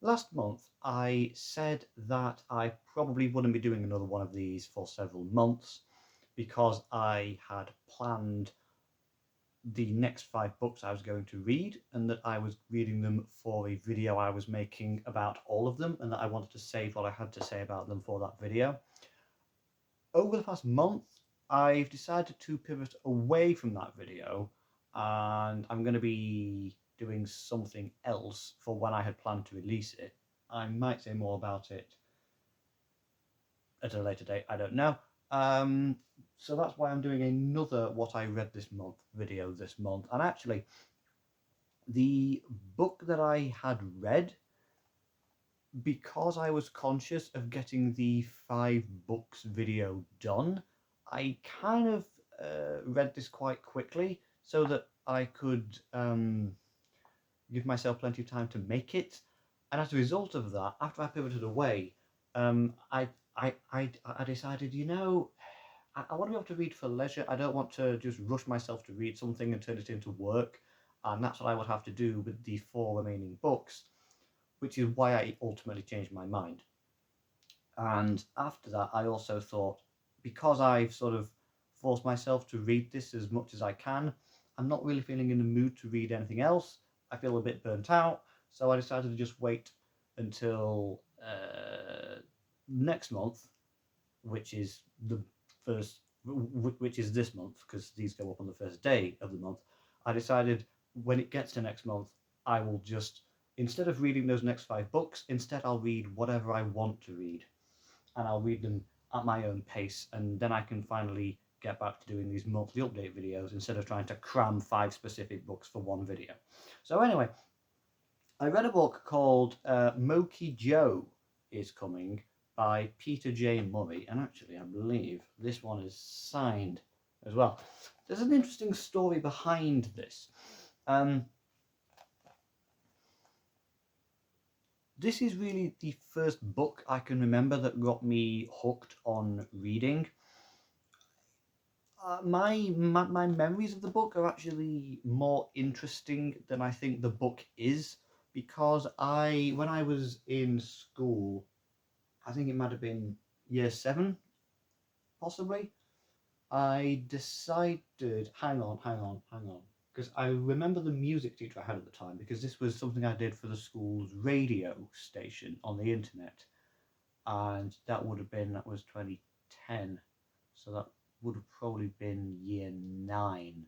Last month, I said that I probably wouldn't be doing another one of these for several months because I had planned the next 5 books I was going to read and that I was reading them for a video I was making about all of them and that I wanted to save what I had to say about them for that video. Over the past month, I've decided to pivot away from that video and I'm going to be doing something else for when I had planned to release it. I might say more about it at a later date, I don't know. So that's why I'm doing another What I Read This Month video this month. And actually, the book that I had read, because I was conscious of getting the 5 books video done, I kind of read this quite quickly so that I could give myself plenty of time to make it. And as a result of that, after I pivoted away, I decided, I want to be able to read for leisure. I don't want to just rush myself to read something and turn it into work. And that's what I would have to do with the 4 remaining books, which is why I ultimately changed my mind. And after that, I also thought, because I've sort of forced myself to read this as much as I can, I'm not really feeling in the mood to read anything else. I feel a bit burnt out, so I decided to just wait until next month, which is the first, which is this month, because these go up on the first day of the month. I decided when it gets to next month, I will just, instead of reading those next 5 books, instead I'll read whatever I want to read, and I'll read them at my own pace, and then I can finally get back to doing these monthly update videos instead of trying to cram 5 specific books for one video. So anyway, I read a book called Mokee Joe is Coming by Peter J. Murray, and actually I believe this one is signed as well. There's an interesting story behind this. This is really the first book I can remember that got me hooked on reading. My memories of the book are actually more interesting than I think the book is, because when I was in school, I think it might have been year 7, possibly, I decided, hang on, because I remember the music teacher I had at the time, because this was something I did for the school's radio station on the internet, and that was 2010, so that would have probably been year 9.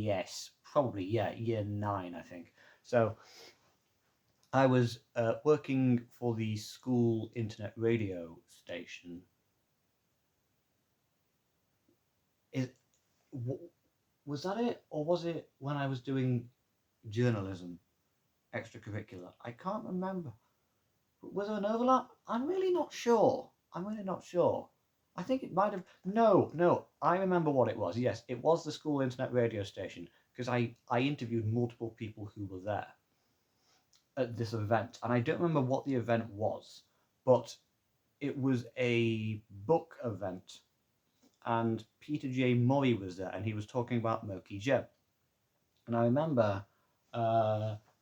Yes, probably, yeah, year 9, I think. So I was working for the school internet radio station. Was that it, or was it when I was doing journalism extracurricular? I can't remember. Was there an overlap? I'm really not sure. I think it might have. No. I remember what it was. Yes, it was the school internet radio station, because I interviewed multiple people who were there at this event, and I don't remember what the event was, but it was a book event, and Peter J. Murray was there, and he was talking about Mokee Joe. And I remember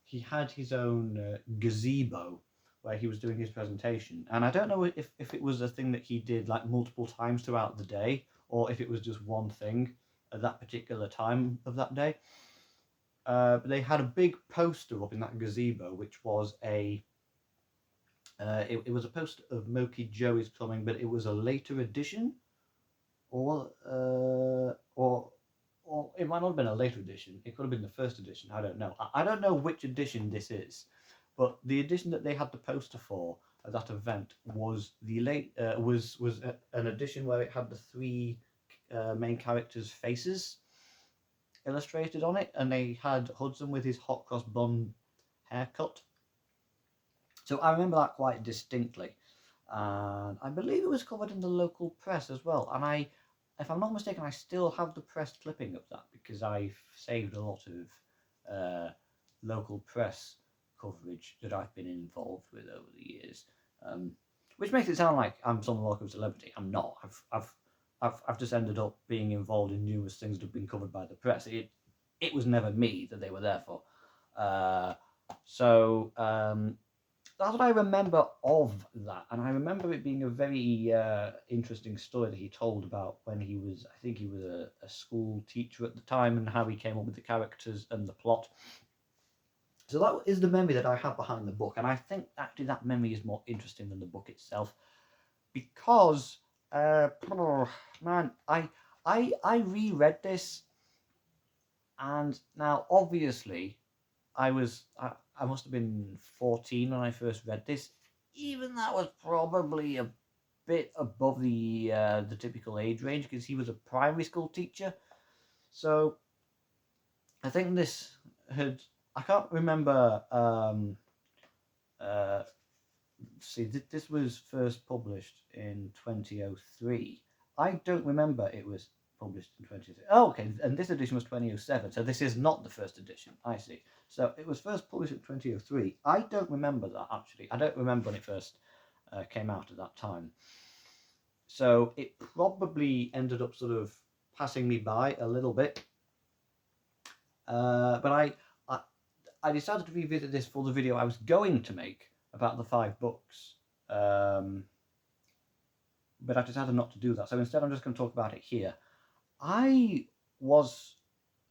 he had his own gazebo where he was doing his presentation. And I don't know if it was a thing that he did like multiple times throughout the day, or if it was just one thing at that particular time of that day. But they had a big poster up in that gazebo, which was it was a poster of Mokee Joe is Coming, but it was a later edition, or it might not have been a later edition. It could have been the first edition. I don't know. I don't know which edition this is, but the edition that they had the poster for at that event was an edition where it had the 3 main characters' faces illustrated on it, and they had Hudson with his hot cross bun haircut. So I remember that quite distinctly, and I believe it was covered in the local press as well. And if I'm not mistaken, I still have the press clipping of that, because I've saved a lot of local press coverage that I've been involved with over the years, which makes it sound like I'm some local celebrity. I'm not. I've just ended up being involved in numerous things that have been covered by the press. It was never me that they were there for. That's what I remember of that, and I remember it being a very interesting story that he told about when he was, I think he was a school teacher at the time, and how he came up with the characters and the plot. So that is the memory that I have behind the book, and I think actually that memory is more interesting than the book itself, because man, I reread this, and now obviously I must have been 14 when I first read this. Even that was probably a bit above the typical age range, because he was a primary school teacher. So I think this had, I can't remember. Uh, See, this was first published in 2003. I don't remember it was published in 2003. Oh, okay, and this edition was 2007, so this is not the first edition. I see. So it was first published in 2003. I don't remember that, actually. I don't remember when it first came out at that time. So it probably ended up sort of passing me by a little bit. But I decided to revisit this for the video I was going to make about the 5 books. But I decided not to do that. So instead, I'm just going to talk about it here. I was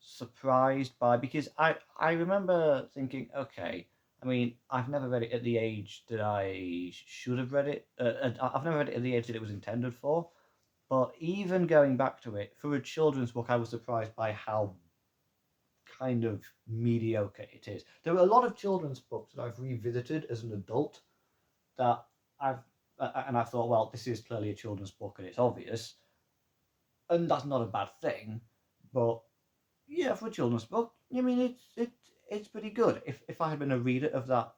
surprised by, because I remember thinking, okay, I mean, I've never read it at the age that I should have read it. I've never read it at the age that it was intended for. But even going back to it, for a children's book, I was surprised by how kind of mediocre it is. There are a lot of children's books that I've revisited as an adult that I thought, well, this is clearly a children's book and it's obvious, and that's not a bad thing. But yeah, for a children's book, I mean, it's pretty good. If I had been a reader of that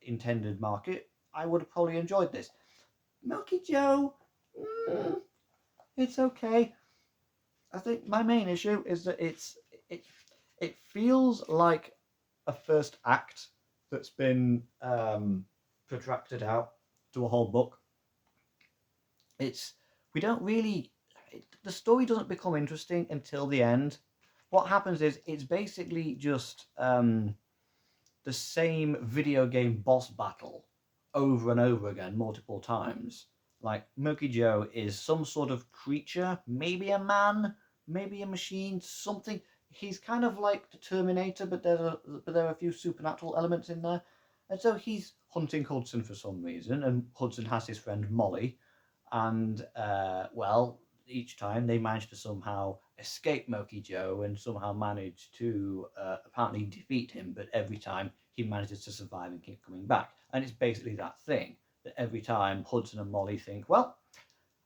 intended market, I would have probably enjoyed this. Mokee Joe, it's okay. I think my main issue is that it feels like a first act that's been protracted out to a whole book. We don't really, the story doesn't become interesting until the end. What happens is it's basically just the same video game boss battle over and over again, multiple times. Like, Mokee Joe is some sort of creature, maybe a man, maybe a machine, something. He's kind of like the Terminator, but there are a few supernatural elements in there. And so he's hunting Hudson for some reason, and Hudson has his friend Molly, and well, each time they manage to somehow escape Mokee Joe and somehow manage to apparently defeat him, but every time he manages to survive and keep coming back. And it's basically that thing, that every time Hudson and Molly think, well,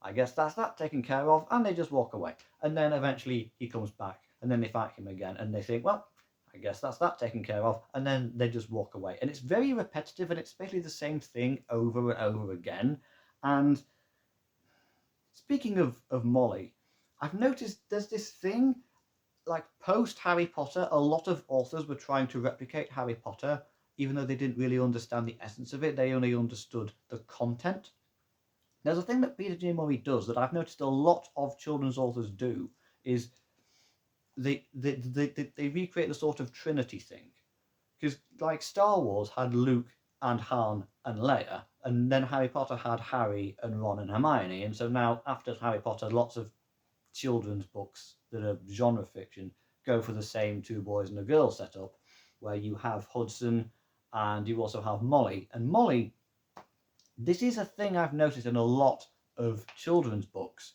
I guess that's that taken care of, and they just walk away. And then eventually he comes back, and then they fight him again, and they think, well, I guess that's that taken care of, and then they just walk away. And it's very repetitive, and it's basically the same thing over and over again. And speaking of Molly, I've noticed there's this thing, like post Harry Potter, a lot of authors were trying to replicate Harry Potter, even though they didn't really understand the essence of it. They only understood the content. There's a thing that Peter J. Murray does that I've noticed a lot of children's authors do, is they recreate the sort of Trinity thing. Because, like, Star Wars had Luke and Han and Leia, and then Harry Potter had Harry and Ron and Hermione, and so now, after Harry Potter, lots of children's books that are genre fiction go for the same 2 boys and a girl setup, where you have Hudson and you also have Molly. And Molly, this is a thing I've noticed in a lot of children's books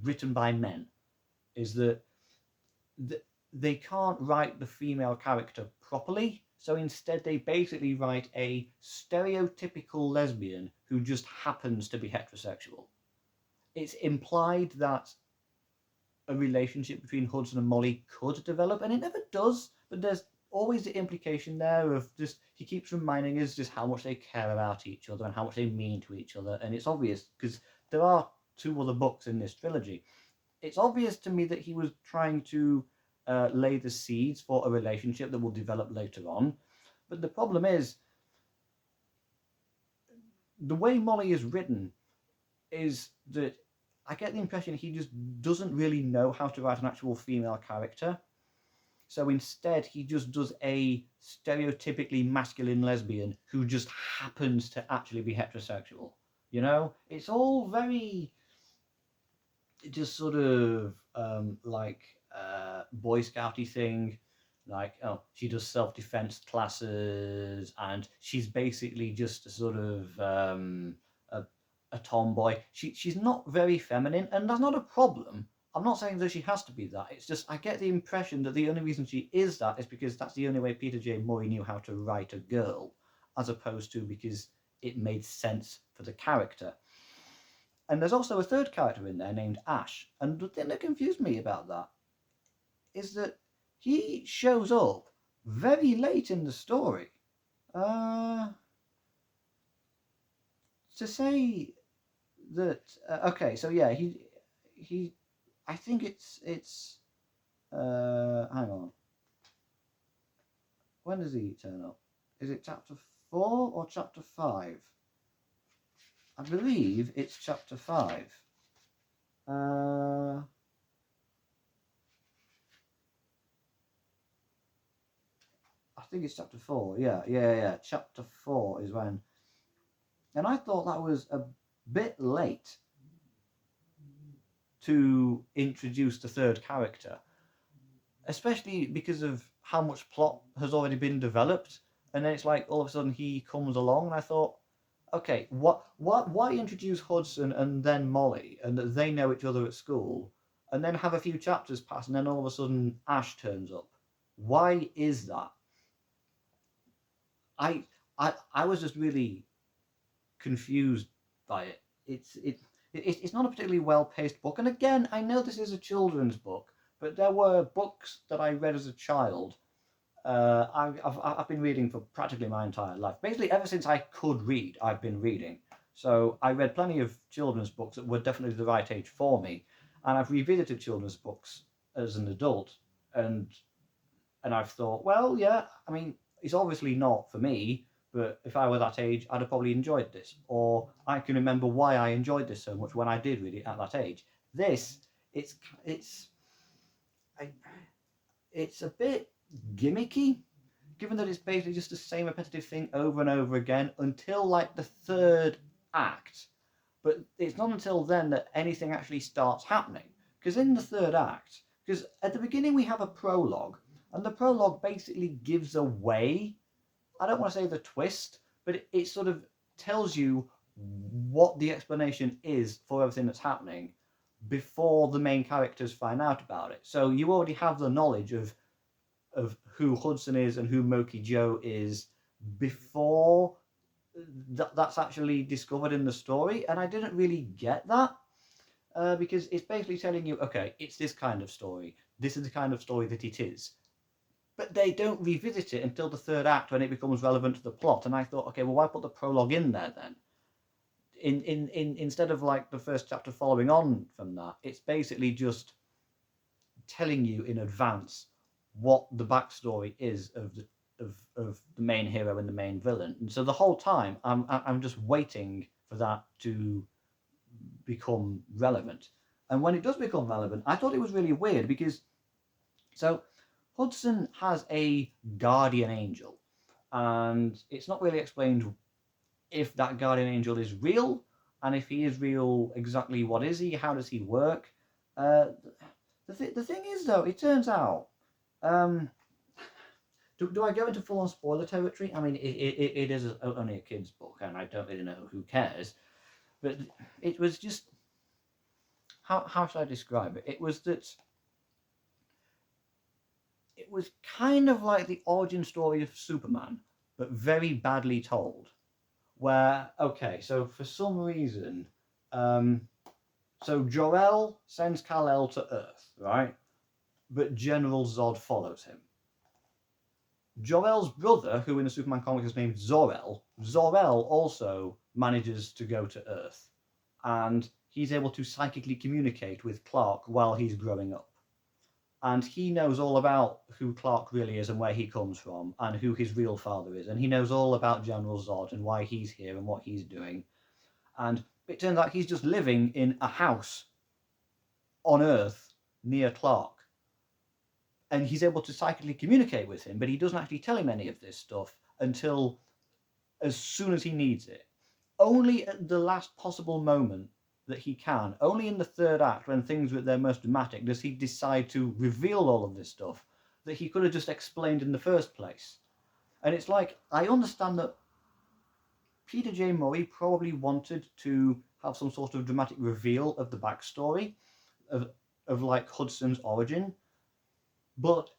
written by men, is that they can't write the female character properly, so instead they basically write a stereotypical lesbian who just happens to be heterosexual. It's implied that a relationship between Hudson and Molly could develop, and it never does, but there's always the implication there of just, he keeps reminding us just how much they care about each other and how much they mean to each other, and it's obvious, because there are 2 other books in this trilogy. It's obvious to me that he was trying to lay the seeds for a relationship that will develop later on. But the problem is, the way Molly is written is that I get the impression he just doesn't really know how to write an actual female character. So instead, he just does a stereotypically masculine lesbian who just happens to actually be heterosexual. You know, it's all very just sort of like Boy Scouty thing. Like, oh, she does self-defense classes, and she's basically just a sort of a tomboy. She's not very feminine, and that's not a problem. I'm not saying that she has to be that. It's just I get the impression that the only reason she is that is because that's the only way Peter J. Murray knew how to write a girl, as opposed to because it made sense for the character. And there's also a third character in there named Ash. And the thing that confused me about that is that he shows up very late in the story. Uh, to say that okay, so yeah, he I think it's hang on. When does he turn up? Is it chapter 4 or chapter 5? I believe it's chapter 5. Uh, I think it's chapter 4. Yeah. Chapter 4 is when. And I thought that was a bit late to introduce the third character, especially because of how much plot has already been developed. And then it's like all of a sudden he comes along, and I thought, okay, why introduce Hudson and then Molly, and that they know each other at school, and then have a few chapters pass, and then all of a sudden Ash turns up? Why is that? I was just really confused by it. It's not a particularly well paced book, and again, I know this is a children's book, but there were books that I read as a child. I've been reading for practically my entire life. Basically, ever since I could read, I've been reading. So I read plenty of children's books that were definitely the right age for me, and I've revisited children's books as an adult, and I've thought, well, yeah, I mean, it's obviously not for me, but if I were that age, I'd have probably enjoyed this. Or I can remember why I enjoyed this so much when I did read it at that age. This, it's, I, it's a bit gimmicky, given that it's basically just the same repetitive thing over and over again until like the third act. But it's not until then that anything actually starts happening. Because in the third act, because at the beginning we have a prologue, and the prologue basically gives away, I don't want to say the twist, but it sort of tells you what the explanation is for everything that's happening before the main characters find out about it. So you already have the knowledge of who Hudson is and who Mokee Joe is before that's actually discovered in the story. And I didn't really get that because it's basically telling you, okay, it's this kind of story. This is the kind of story that it is. But they don't revisit it until the third act when it becomes relevant to the plot. And I thought, okay, well, why put the prologue in there then? Instead of like the first chapter following on from that, it's basically just telling you in advance what the backstory is of the main hero and the main villain. And so the whole time I'm just waiting for that to become relevant. And when it does become relevant, I thought it was really weird because so Hudson has a guardian angel, and it's not really explained if that guardian angel is real, and if he is real, exactly what is he? How does he work? Uh, the thing is, though, it turns out. Do I go into full on spoiler territory? I mean, it is only a kid's book, and I don't really know who cares. But it was just. How should I describe it? It was that. It was kind of like the origin story of Superman, but very badly told. Where, okay, so for some reason, so Jor-El sends Kal-El to Earth, right? But General Zod follows him. Jor-El's brother, who in the Superman comics is named Zor-El, Zor-El also manages to go to Earth. And he's able to psychically communicate with Clark while he's growing up. And he knows all about who Clark really is and where he comes from and who his real father is. And he knows all about General Zod and why he's here and what he's doing. And it turns out he's just living in a house on Earth near Clark. and he's able to psychically communicate with him, but he doesn't actually tell him any of this stuff until as soon as he needs it. Only at the last possible moment that he can, only in the third act when things are at their most dramatic, does he decide to reveal all of this stuff that he could have just explained in the first place. And it's like, I understand that Peter J. Murray probably wanted to have some sort of dramatic reveal of the backstory of like Hudson's origin, but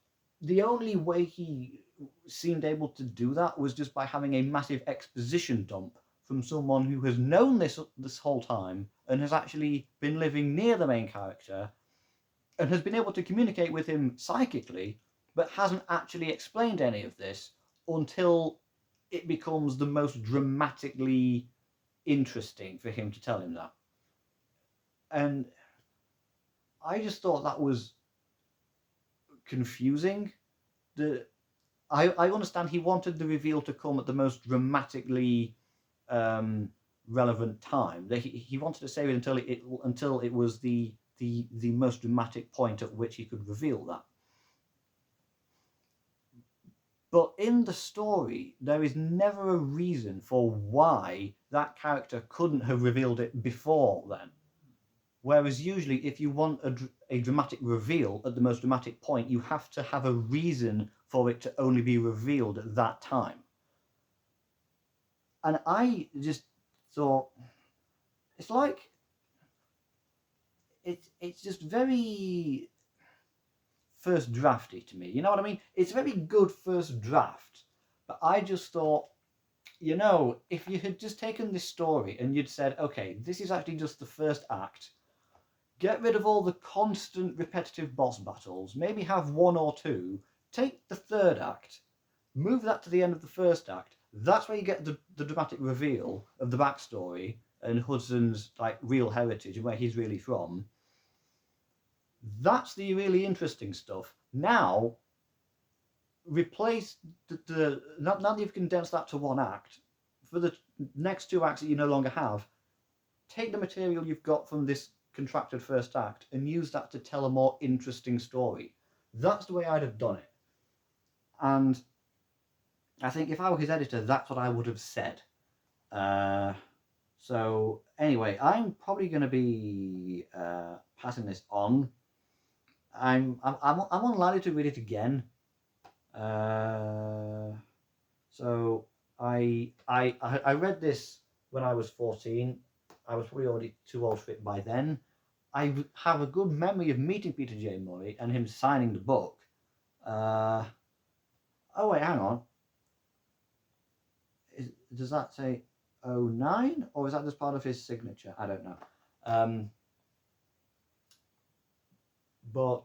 the only way he seemed able to do that was just by having a massive exposition dump from someone who has known this whole time and has actually been living near the main character and has been able to communicate with him psychically, but hasn't actually explained any of this until it becomes the most dramatically interesting for him to tell him that. And I just thought that was confusing. I understand he wanted the reveal to come at the most dramatically relevant time. He wanted to save it until it was the most dramatic point at which he could reveal that. But in the story, there is never a reason for why that character couldn't have revealed it before then. Whereas usually, if you want a dramatic reveal at the most dramatic point, you have to have a reason for it to only be revealed at that time. And I just thought, it's like, it's just very first drafty to me. You know what I mean? It's a very good first draft, but I just thought, you know, if you had just taken this story and you'd said, okay, this is actually just the first act, get rid of all the constant repetitive boss battles, maybe have one or two, take the third act, move that to the end of the first act, that's where you get the dramatic reveal of the backstory and Hudson's like real heritage and where he's really from. That's the really interesting stuff. Now, replace now that you've condensed that to one act, for the next two acts that you no longer have, take the material you've got from this contracted first act and use that to tell a more interesting story. That's the way I'd have done it. And I think if I were his editor, that's what I would have said. So anyway, I'm probably going to be passing this on. I'm unlikely to read it again. So I read this when I was 14. I was probably already too old for it by then. I have a good memory of meeting Peter J. Murray and him signing the book. Oh wait, hang on. Does that say 09? Or is that just part of his signature? I don't know. But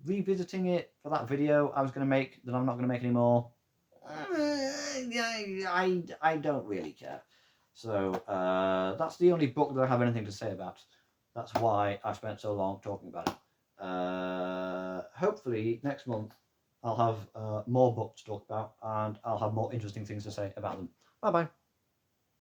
revisiting it for that video I was going to make that I'm not going to make anymore, I don't really care. So that's the only book that I have anything to say about. That's why I spent so long talking about it. Hopefully next month I'll have more books to talk about and I'll have more interesting things to say about them. Bye bye.